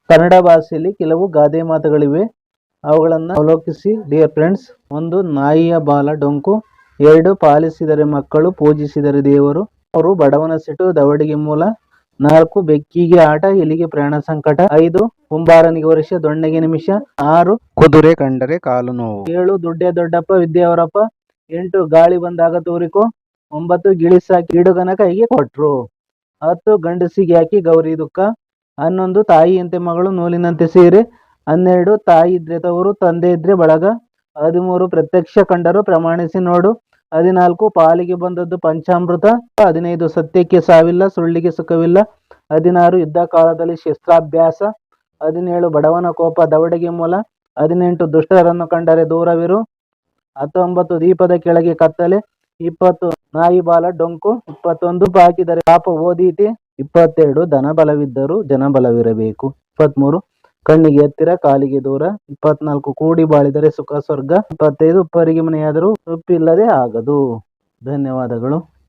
ಕನ್ನಡ ಭಾಷೆಯಲ್ಲಿ ಕೆಲವು ಗಾದೆ ಮಾತುಗಳಿವೆ, ಅವುಗಳನ್ನು ಅವಲೋಕಿಸಿ ಡಿಯರ್ ಫ್ರೆಂಡ್ಸ್. 1. ನಾಯಿಯ ಬಾಲ ಡೊಂಕು. 2. ಪಾಲಿಸಿದರೆ ಮಕ್ಕಳು, ಪೂಜಿಸಿದರೆ ದೇವರು. 3. ಬಡವನ ಸಿಟ್ಟು ದವಡಿಗೆ ಮೂಲ. 4. ಬೆಕ್ಕಿಗೆ ಆಟ, ಎಲಿಗೆ ಪ್ರಾಣ ಸಂಕಟ. 5. ಕುಂಬಾರನಿಗೆ ವರ್ಷ, ದೊಣ್ಣೆಗೆ ನಿಮಿಷ. 6. ಕುದುರೆ ಕಂಡರೆ ಕಾಲು ನೋವು. 7. ದುಡ್ಡೇ ದೊಡ್ಡಪ್ಪ, ವಿದ್ಯೆ ಅವರಪ್ಪ. 8. ಗಾಳಿ ಬಂದಾಗ ತೂರಿಕೋ. 9. ಗಿಳಿಸಾಕಿ ಗಿಡುಗನ ಕೈಗೆ ಕೊಟ್ರು. 10. ಗಂಡಸಿಗೆ ಹಾಕಿ ಗೌರಿ ದುಃಖ. 11. ತಾಯಿಯಂತೆ ಮಗಳು, ನೂಲಿನಂತೆ ಸೀರೆ. 12. ತಾಯಿ ಇದ್ರೆ ತವರು, ತಂದೆ ಇದ್ರೆ ಬಳಗ. 13. ಪ್ರತ್ಯಕ್ಷ ಕಂಡರು ಪ್ರಮಾಣಿಸಿ ನೋಡು. 14. ಪಾಲಿಗೆ ಬಂದದ್ದು ಪಂಚಾಮೃತ. 15. ಸತ್ಯಕ್ಕೆ ಸಾವಿಲ್ಲ, ಸುಳ್ಳಿಗೆ ಸುಖವಿಲ್ಲ. 16. ಯುದ್ಧ ಕಾಲದಲ್ಲಿ ಶಸ್ತ್ರಾಭ್ಯಾಸ. 17. ಬಡವನ ಕೋಪ ದವಡೆಗೆ ಮೂಲ. 18. ದುಷ್ಟರನ್ನು ಕಂಡರೆ ದೂರವಿರು. 19. ದೀಪದ ಕೆಳಗೆ ಕತ್ತಲೆ. 20. ನಾಯಿ ಬಾಲ ಡೊಂಕು. 21. ಹಾಕಿದರೆ ಪಾಪ ಓದೀತೆ. 22. ಧನ ಬಲವಿದ್ದರೂ ಜನಬಲವಿರಬೇಕು. 23. ಕಣ್ಣಿಗೆ ಹತ್ತಿರ ಕಾಲಿಗೆ ದೂರ. 24. ಕೂಡಿ ಬಾಳಿದರೆ ಸುಖ ಸ್ವರ್ಗ. 25. ಉಪ್ಪರಿಗೆ ಮನೆಯಾದರೂ ಉಪ್ಪಿಲ್ಲದೆ ಆಗದು. ಧನ್ಯವಾದಗಳು.